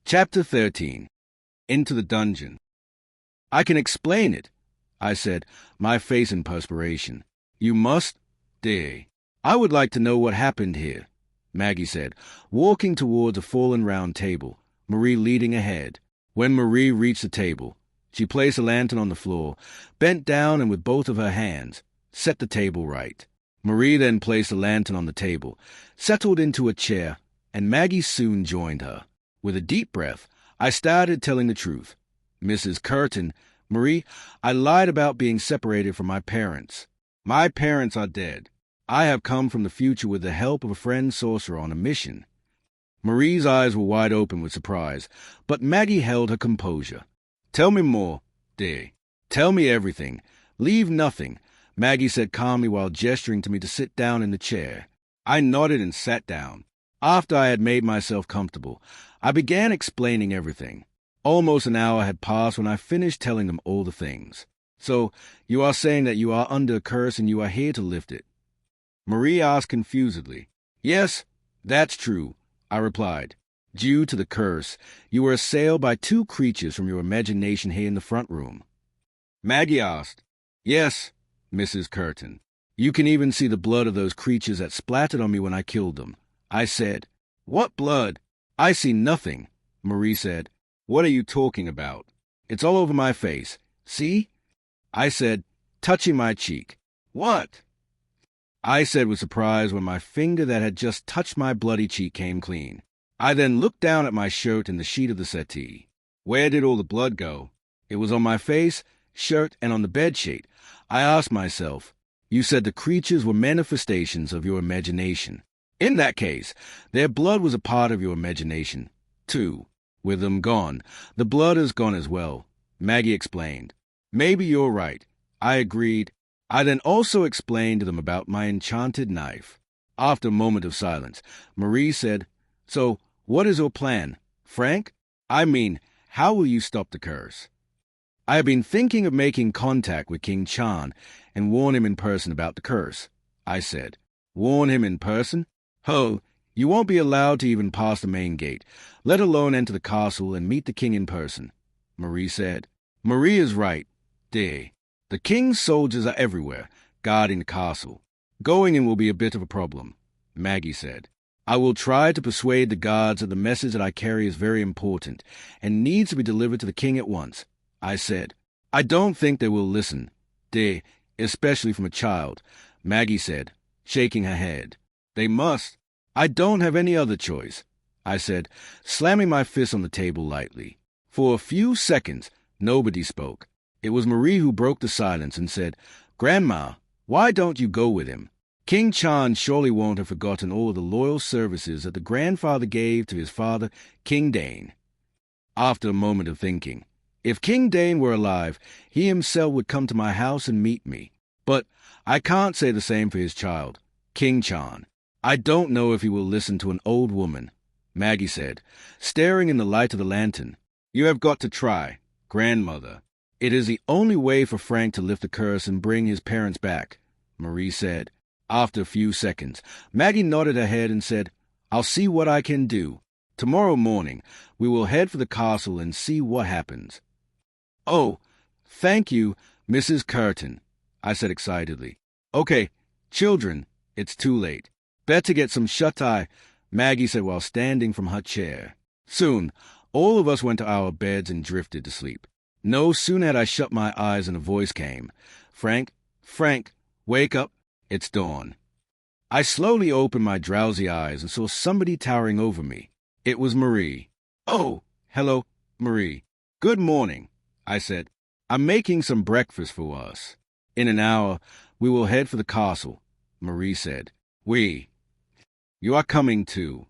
Chapter 13. Into the Dungeon. I can explain it, I said, my face in perspiration. You must, dear. I would like to know what happened here, Maggie said, walking towards a fallen round table, Marie leading ahead. When Marie reached the table, she placed a lantern on the floor, bent down and with both of her hands, set the table right. Marie then placed the lantern on the table, settled into a chair, and Maggie soon joined her. With a deep breath, I started telling the truth. Mrs. Curtin, Marie, I lied about being separated from my parents. My parents are dead. I have come from the future with the help of a friend sorcerer on a mission. Marie's eyes were wide open with surprise, but Maggie held her composure. Tell me more, dear. Tell me everything. Leave nothing, Maggie said calmly while gesturing to me to sit down in the chair. I nodded and sat down. After I had made myself comfortable, I began explaining everything. Almost an hour had passed when I finished telling them all the things. So, you are saying that you are under a curse and you are here to lift it? Marie asked confusedly. Yes, that's true, I replied. Due to the curse, you were assailed by two creatures from your imagination here in the front room. Maggie asked. Yes, Mrs. Curtin. You can even see the blood of those creatures that splattered on me when I killed them. I said. What blood? I see nothing, Marie said. What are you talking about? It's all over my face. See? I said, touching my cheek. What? I said with surprise when my finger that had just touched my bloody cheek came clean. I then looked down at my shirt and the sheet of the settee. Where did all the blood go? It was on my face, shirt, and on the bedsheet. I asked myself, you said the creatures were manifestations of your imagination. In that case, their blood was a part of your imagination, too. With them gone, the blood is gone as well, Maggie explained. Maybe you're right. I agreed. I then also explained to them about my enchanted knife. After a moment of silence, Marie said, So, what is your plan, Frank? I mean, how will you stop the curse? I have been thinking of making contact with King Chan and warn him in person about the curse, I said. Warn him in person? Oh, you won't be allowed to even pass the main gate, let alone enter the castle and meet the king in person, Marie said. Marie is right, dear. The king's soldiers are everywhere, guarding the castle. Going in will be a bit of a problem, Maggie said. I will try to persuade the guards that the message that I carry is very important and needs to be delivered to the king at once, I said. I don't think they will listen, dear, especially from a child, Maggie said, shaking her head. They must. I don't have any other choice, I said, slamming my fist on the table lightly. For a few seconds, nobody spoke. It was Marie who broke the silence and said, Grandma, why don't you go with him? King Chan surely won't have forgotten all of the loyal services that the grandfather gave to his father, King Dane. After a moment of thinking, if King Dane were alive, he himself would come to my house and meet me. But I can't say the same for his child, King Chan. I don't know if he will listen to an old woman, Maggie said, staring in the light of the lantern. You have got to try, grandmother. It is the only way for Frank to lift the curse and bring his parents back, Marie said. After a few seconds, Maggie nodded her head and said, I'll see what I can do. Tomorrow morning, we will head for the castle and see what happens. Oh, thank you, Mrs. Curtin, I said excitedly. Okay, children, it's too late. Better get some shut-eye, Maggie said while standing from her chair. Soon, all of us went to our beds and drifted to sleep. No sooner had I shut my eyes than a voice came. Frank, wake up, it's dawn. I slowly opened my drowsy eyes and saw somebody towering over me. It was Marie. Oh, hello, Marie. Good morning, I said. I'm making some breakfast for us. In an hour, we will head for the castle, Marie said. You are coming too?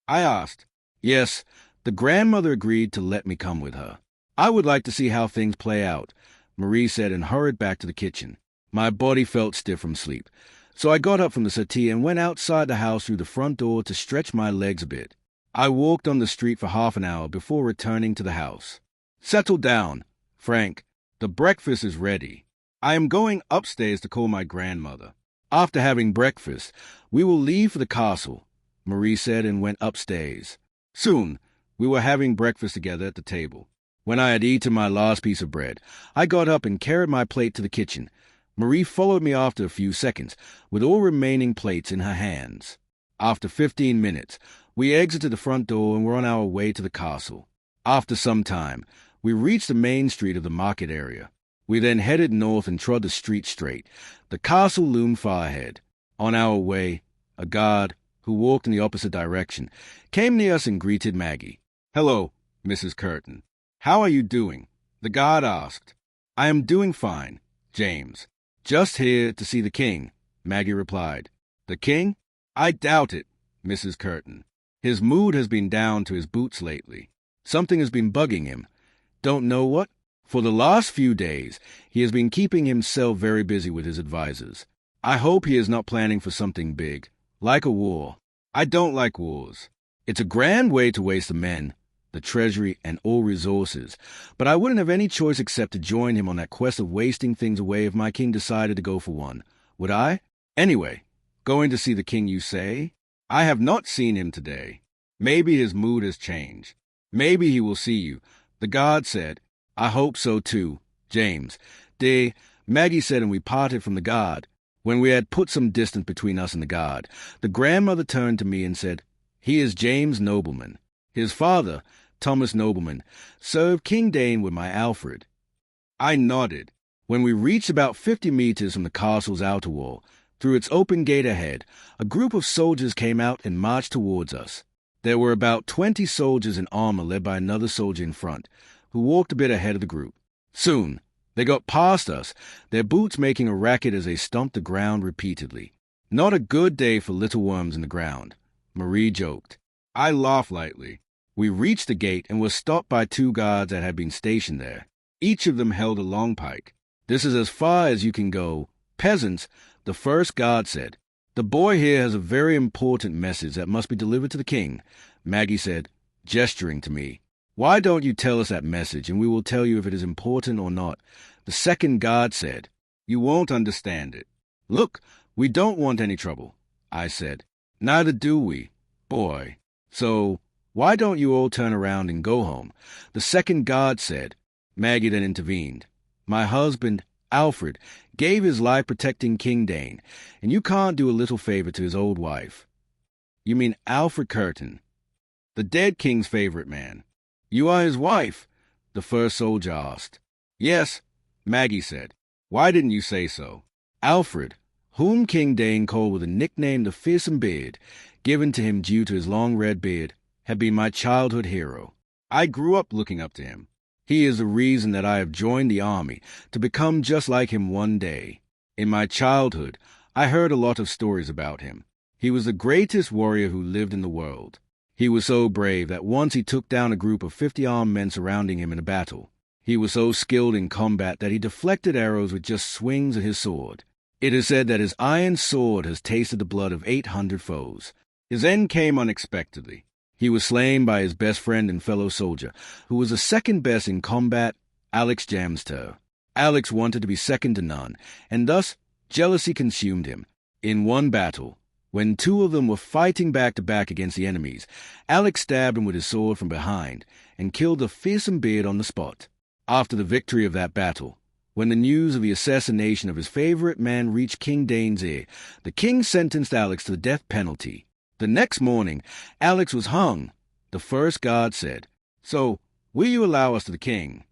I asked. Yes, the grandmother agreed to let me come with her. I would like to see how things play out, Marie said and hurried back to the kitchen. My body felt stiff from sleep, so I got up from the settee and went outside the house through the front door to stretch my legs a bit. I walked on the street for half an hour before returning to the house. Settle down, Frank. The breakfast is ready. I am going upstairs to call my grandmother. After having breakfast, we will leave for the castle, Marie said and went upstairs. Soon, We were having breakfast together at the table. When I had eaten my last piece of bread, I got up and carried my plate to the kitchen. Marie followed me after a few seconds, with all remaining plates in her hands. After 15 minutes, we exited the front door and were on our way to the castle. After some time, we reached the main street of the market area. We then headed north and trod the street straight. The castle loomed far ahead. On our way, a guard, who walked in the opposite direction, came near us and greeted Maggie. "Hello, Mrs. Curtin. How are you doing?" The guard asked. "I am doing fine, James. Just here to see the king," Maggie replied. "The king? I doubt it, Mrs. Curtin. His mood has been down to his boots lately. Something has been bugging him. Don't know what? For the last few days, he has been keeping himself very busy with his advisors. I hope he is not planning for something big, like a war. I don't like wars. It's a grand way to waste the men, the treasury, and all resources, but I wouldn't have any choice except to join him on that quest of wasting things away if my king decided to go for one. Would I? Anyway, going to see the king, you say? I have not seen him today. Maybe his mood has changed. Maybe he will see you," the guard said. "I hope so too, James. Dear," Maggie said, and we parted from the guard. When we had put some distance between us and the guard, the grandmother turned to me and said, "He is James Nobleman. His father, Thomas Nobleman, served King Dane with my Alfred." I nodded. When we reached about 50 meters from the castle's outer wall, through its open gate ahead, a group of soldiers came out and marched towards us. There were about 20 soldiers in armor led by another soldier in front, who walked a bit ahead of the group. Soon, they got past us, their boots making a racket as they stomped the ground repeatedly. "Not a good day for little worms in the ground," Marie joked. I laughed lightly. We reached the gate and were stopped by 2 guards that had been stationed there. Each of them held a long pike. "This is as far as you can go. Peasants," the first guard said. "The boy here has a very important message that must be delivered to the king," Maggie said, gesturing to me. "Why don't you tell us that message, and we will tell you if it is important or not," the second guard said. "You won't understand it." "Look, we don't want any trouble," I said. "Neither do we, boy. So why don't you all turn around and go home?" the second guard said. Maggie then intervened. "My husband, Alfred, gave his life protecting King Dane, and you can't do a little favor to his old wife." "You mean Alfred Curtin, the dead king's favorite man? You are his wife?" the first soldier asked. "Yes," Maggie said. "Why didn't you say so?" Alfred, whom King Dane called with a nickname the Fearsome Beard, given to him due to his long red beard, had been my childhood hero. I grew up looking up to him. He is the reason that I have joined the army, to become just like him one day. In my childhood, I heard a lot of stories about him. He was the greatest warrior who lived in the world. He was so brave that once he took down a group of 50 armed men surrounding him in a battle. He was so skilled in combat that he deflected arrows with just swings of his sword. It is said that his iron sword has tasted the blood of 800 foes. His end came unexpectedly. He was slain by his best friend and fellow soldier, who was the second best in combat, Alex Jamster. Alex wanted to be second to none, and thus jealousy consumed him. In one battle, when 2 of them were fighting back-to-back against the enemies, Alex stabbed him with his sword from behind and killed the Fearsome Beard on the spot. After the victory of that battle, when the news of the assassination of his favorite man reached King Dane's ear, the king sentenced Alex to the death penalty. The next morning, Alex was hung. The first guard said, "So, will you allow us to the king?"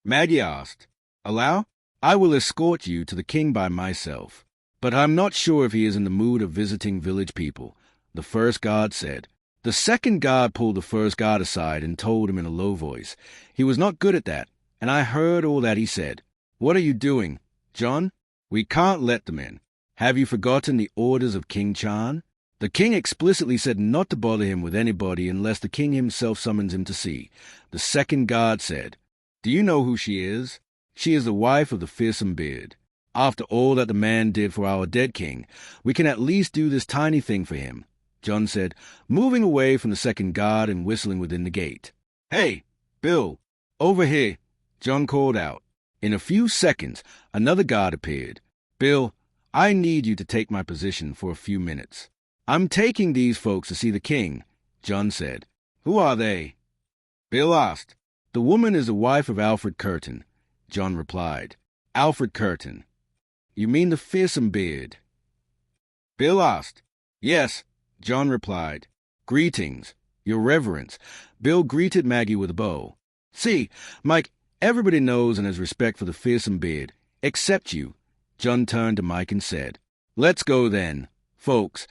Maggie asked, "Allow? I will escort you to the king by myself. But I'm not sure if he is in the mood of visiting village people," the first guard said. The second guard pulled the first guard aside and told him in a low voice. He was not good at that, and I heard all that he said. "What are you doing, John? We can't let them in. Have you forgotten the orders of King Chan? The king explicitly said not to bother him with anybody unless the king himself summons him to see." The second guard said, "Do you know who she is? She is the wife of the Fearsome Beard. After all that the man did for our dead king, we can at least do this tiny thing for him," John said, moving away from the second guard and whistling within the gate. "Hey, Bill, over here," John called out. In a few seconds, another guard appeared. "Bill, I need you to take my position for a few minutes." "I'm taking these folks to see the king," John said. "Who are they?" Bill asked. The woman is the wife of Alfred Curtin, John replied. Alfred Curtin. You mean the fearsome beard? Bill asked. Yes, John replied. Greetings, your reverence. Bill greeted Maggie with a bow. See, Mike, everybody knows and has respect for the fearsome beard, except you. John turned to Mike and said, Let's go then, folks,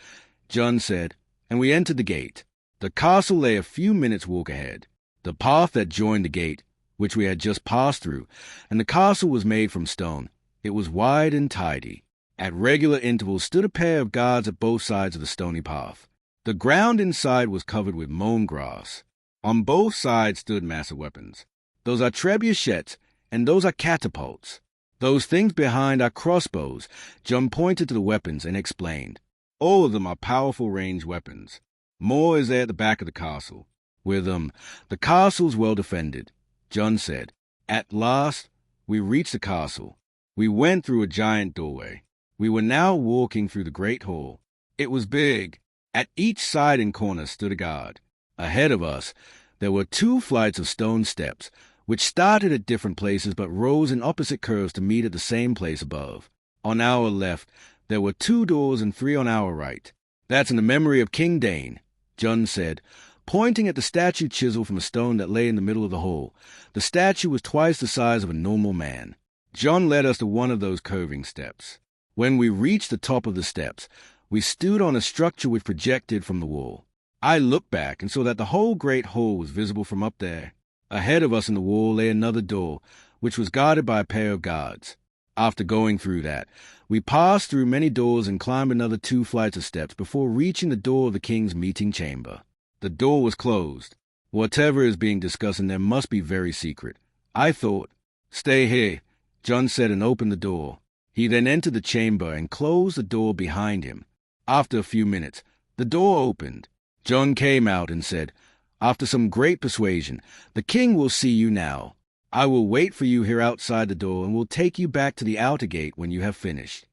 John said, and we entered the gate. The castle lay a few minutes' walk ahead. The path that joined the gate, which we had just passed through, and the castle was made from stone. It was wide and tidy. At regular intervals stood a pair of guards at both sides of the stony path. The ground inside was covered with mown grass. On both sides stood massive weapons. Those are trebuchets, and those are catapults. Those things behind are crossbows. John pointed to the weapons and explained. All of them are powerful ranged weapons. More is there at the back of the castle. With them, the castle's well defended. John said, At last, we reached the castle. We went through a giant doorway. We were now walking through the great hall. It was big. At each side and corner stood a guard. Ahead of us, there were 2 flights of stone steps, which started at different places but rose in opposite curves to meet at the same place above. On our left, there were 2 doors and 3 on our right. That's in the memory of King Dane, John said, pointing at the statue chisel from a stone that lay in the middle of the hall. The statue was twice the size of a normal man. John led us to one of those curving steps. When we reached the top of the steps, we stood on a structure which projected from the wall. I looked back and saw that the whole great hall was visible from up there. Ahead of us in the wall lay another door, which was guarded by a pair of guards. After going through that, we passed through many doors and climbed another 2 flights of steps before reaching the door of the king's meeting chamber. The door was closed. Whatever is being discussed in there must be very secret. I thought. Stay here, John said, and opened the door. He then entered the chamber and closed the door behind him. After a few minutes, the door opened. John came out and said, After some great persuasion, the king will see you now. I will wait for you here outside the door and will take you back to the outer gate when you have finished.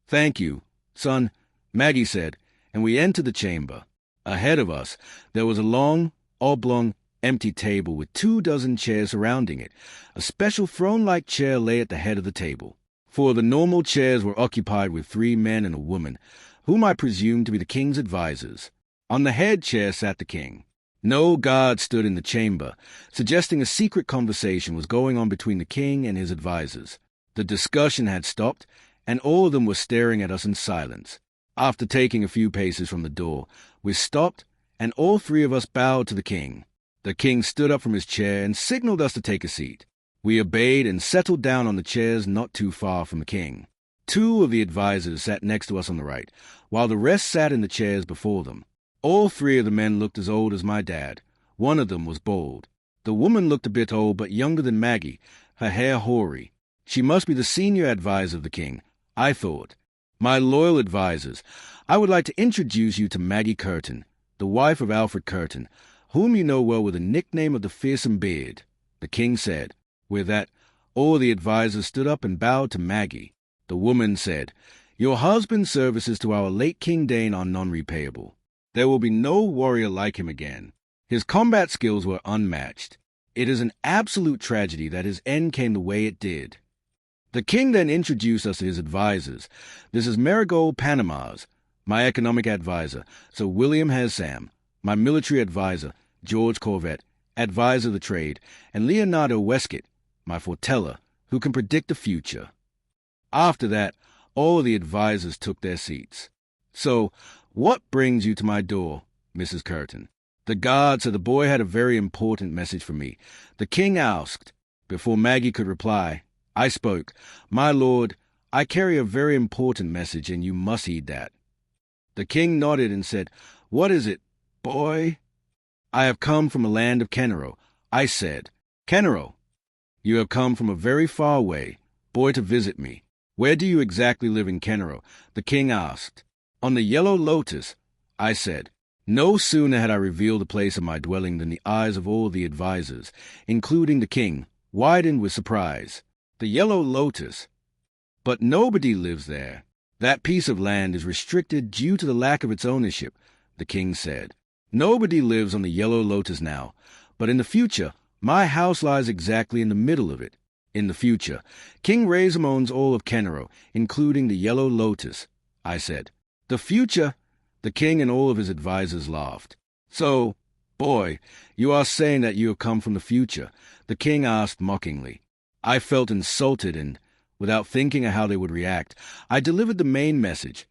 Thank you, son, Maggie said, and we entered the chamber. Ahead of us, there was a long, oblong, empty table with 24 chairs surrounding it. A special throne-like chair lay at the head of the table. 4 of the normal chairs were occupied with 3 men and a woman, whom I presumed to be the king's advisers. On the head chair sat the king. No guard stood in the chamber, suggesting a secret conversation was going on between the king and his advisers. The discussion had stopped, and all of them were staring at us in silence. After taking a few paces from the door, we stopped, and all 3 of us bowed to the king. The king stood up from his chair and signaled us to take a seat. We obeyed and settled down on the chairs not too far from the king. 2 of the advisers sat next to us on the right, while the rest sat in the chairs before them. All 3 of the men looked as old as my dad. One of them was bald. The woman looked a bit old but younger than Maggie, her hair hoary. She must be the senior adviser of the king, I thought. My loyal advisers, I would like to introduce you to Maggie Curtin, the wife of Alfred Curtin, whom you know well with the nickname of the fearsome beard, the king said. With that, all the advisers stood up and bowed to Maggie. The woman said, Your husband's services to our late King Dane are non-repayable. There will be no warrior like him again. His combat skills were unmatched. It is an absolute tragedy that his end came the way it did. The king then introduced us to his advisers. This is Marigold Panamas, my economic advisor, Sir William Hesam, my military advisor, George Corvette, advisor of the trade, and Leonardo Westcott, my foreteller, who can predict the future. After that, all of the advisers took their seats. So, what brings you to my door, Mrs. Curtin? The guard said the boy had a very important message for me. The king asked. Before Maggie could reply, I spoke. My lord, I carry a very important message, and you must heed that. The king nodded and said, What is it, boy? I have come from a land of Kenero. I said, Kenero? You have come from a very far way, boy, to visit me. Where do you exactly live in Kenero? The king asked. On the Yellow Lotus, I said. No sooner had I revealed the place of my dwelling than the eyes of all the advisers, including the king, widened with surprise. The Yellow Lotus. But nobody lives there. That piece of land is restricted due to the lack of its ownership, the king said. Nobody lives on the Yellow Lotus now, But in the future, my house lies exactly in the middle of it. In the future, King Razum owns all of Kenero, including the Yellow Lotus, I said. The future? The king and all of his advisors laughed. So, boy, you are saying that you have come from the future, the king asked mockingly. I felt insulted and, without thinking of how they would react, I delivered the main message.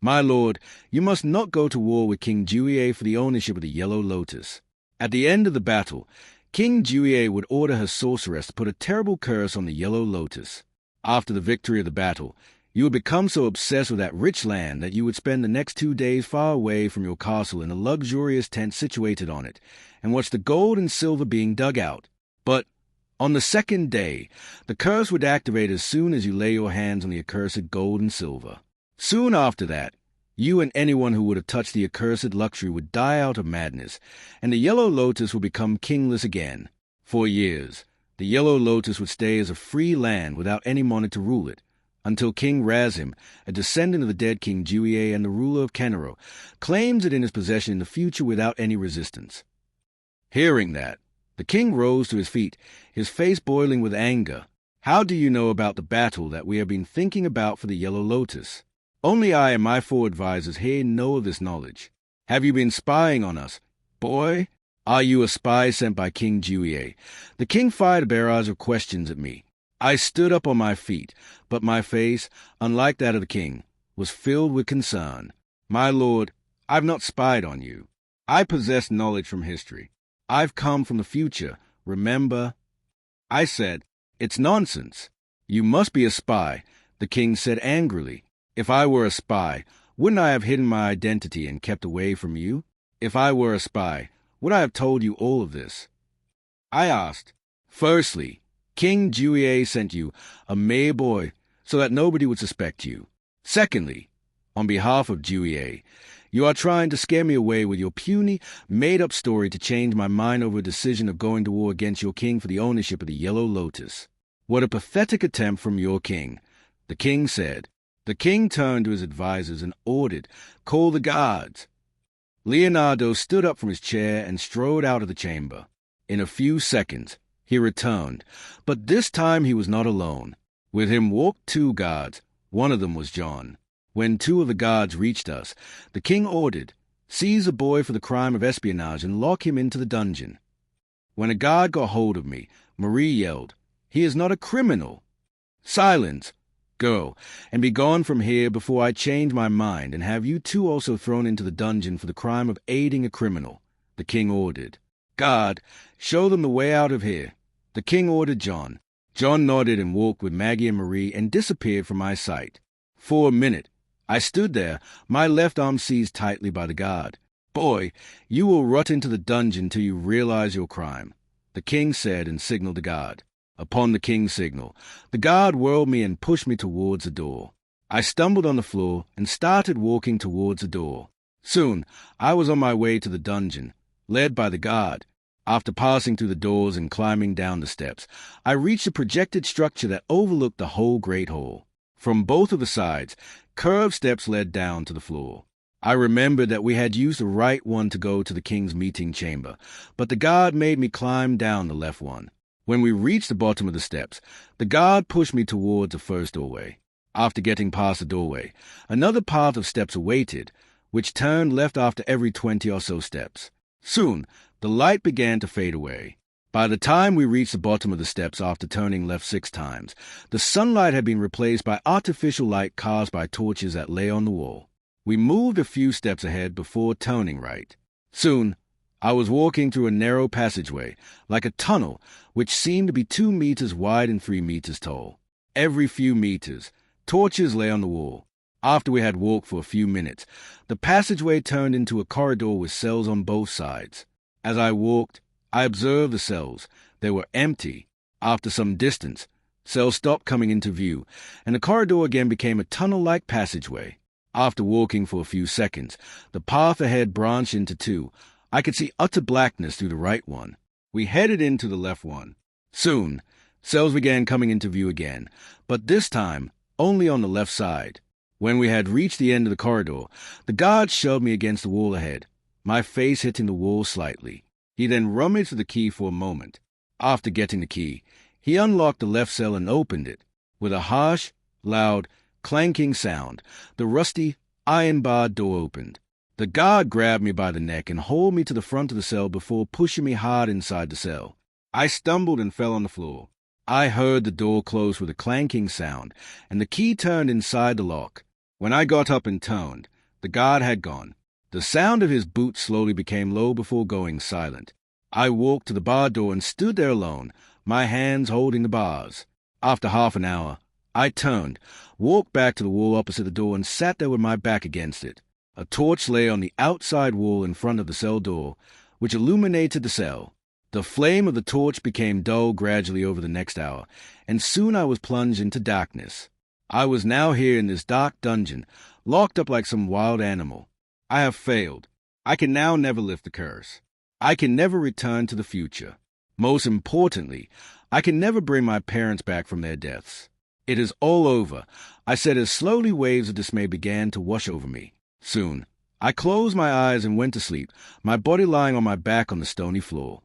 My lord, you must not go to war with King Juye for the ownership of the Yellow Lotus. At the end of the battle, King Juye would order her sorceress to put a terrible curse on the Yellow Lotus. After the victory of the battle, you would become so obsessed with that rich land that you would spend the next 2 days far away from your castle in a luxurious tent situated on it, and watch the gold and silver being dug out. But on the second day, the curse would activate as soon as you lay your hands on the accursed gold and silver. Soon after that, you and anyone who would have touched the accursed luxury would die out of madness, and the Yellow Lotus would become kingless again. For years, the Yellow Lotus would stay as a free land without any monarch to rule it, until King Razim, a descendant of the dead King Juye and the ruler of Kenero, claims it in his possession in the future without any resistance. Hearing that, the king rose to his feet, his face boiling with anger. How do you know about the battle that we have been thinking about for the Yellow Lotus? Only I and my 4 advisors here know of this knowledge. Have you been spying on us, boy? Are you a spy sent by King Juye? The king fired a barrage of questions at me. I stood up on my feet, but my face, unlike that of the king, was filled with concern. My lord, I've not spied on you. I possess knowledge from history. I've come from the future, remember? I said, It's nonsense. You must be a spy, the king said angrily. If I were a spy, wouldn't I have hidden my identity and kept away from you? If I were a spy, would I have told you all of this? I asked, Firstly, King Juye sent you, a May boy, so that nobody would suspect you. Secondly, on behalf of Juye, you are trying to scare me away with your puny, made-up story to change my mind over a decision of going to war against your king for the ownership of the Yellow Lotus. What a pathetic attempt from your king, the king said. The king turned to his advisers and ordered, Call the guards. Leonardo stood up from his chair and strode out of the chamber. In a few seconds, he returned, but this time he was not alone. With him walked 2 guards. One of them was John. When 2 of the guards reached us, the king ordered, Seize a boy for the crime of espionage and lock him into the dungeon. When a guard got hold of me, Marie yelled, He is not a criminal. Silence! Go, and be gone from here before I change my mind and have you 2 also thrown into the dungeon for the crime of aiding a criminal, the king ordered. Guard, show them the way out of here. The king ordered John. John nodded and walked with Maggie and Marie and disappeared from my sight. For a minute, I stood there, my left arm seized tightly by the guard. Boy, you will rot into the dungeon till you realize your crime, the king said and signaled the guard. Upon the king's signal, the guard whirled me and pushed me towards the door. I stumbled on the floor and started walking towards the door. Soon, I was on my way to the dungeon, led by the guard. After passing through the doors and climbing down the steps, I reached a projected structure that overlooked the whole great hall. From both of the sides, curved steps led down to the floor. I remembered that we had used the right one to go to the king's meeting chamber, but the guard made me climb down the left one. When we reached the bottom of the steps, the guard pushed me towards the first doorway. After getting past the doorway, another path of steps awaited, which turned left after every 20 or so steps. Soon, the light began to fade away. By the time we reached the bottom of the steps after turning left 6 times, the sunlight had been replaced by artificial light caused by torches that lay on the wall. We moved a few steps ahead before turning right. Soon, I was walking through a narrow passageway, like a tunnel, which seemed to be 2 meters wide and 3 meters tall. Every few meters, torches lay on the wall. After we had walked for a few minutes, the passageway turned into a corridor with cells on both sides. As I walked, I observed the cells. They were empty. After some distance, cells stopped coming into view, and the corridor again became a tunnel-like passageway. After walking for a few seconds, the path ahead branched into 2. I could see utter blackness through the right one. We headed into the left one. Soon, cells began coming into view again, but this time only on the left side. When we had reached the end of the corridor, the guard shoved me against the wall ahead, my face hitting the wall slightly. He then rummaged for the key for a moment. After getting the key, he unlocked the left cell and opened it. With a harsh, loud, clanking sound, the rusty, iron-barred door opened. The guard grabbed me by the neck and hauled me to the front of the cell before pushing me hard inside the cell. I stumbled and fell on the floor. I heard the door close with a clanking sound, and the key turned inside the lock. When I got up and turned, the guard had gone. The sound of his boots slowly became low before going silent. I walked to the bar door and stood there alone, my hands holding the bars. After half an hour, I turned, walked back to the wall opposite the door, and sat there with my back against it. A torch lay on the outside wall in front of the cell door, which illuminated the cell. The flame of the torch became dull gradually over the next hour, and soon I was plunged into darkness. I was now here in this dark dungeon, locked up like some wild animal. I have failed. I can now never lift the curse. I can never return to the future. Most importantly, I can never bring my parents back from their deaths. It is all over, I said as slowly waves of dismay began to wash over me. Soon, I closed my eyes and went to sleep, my body lying on my back on the stony floor.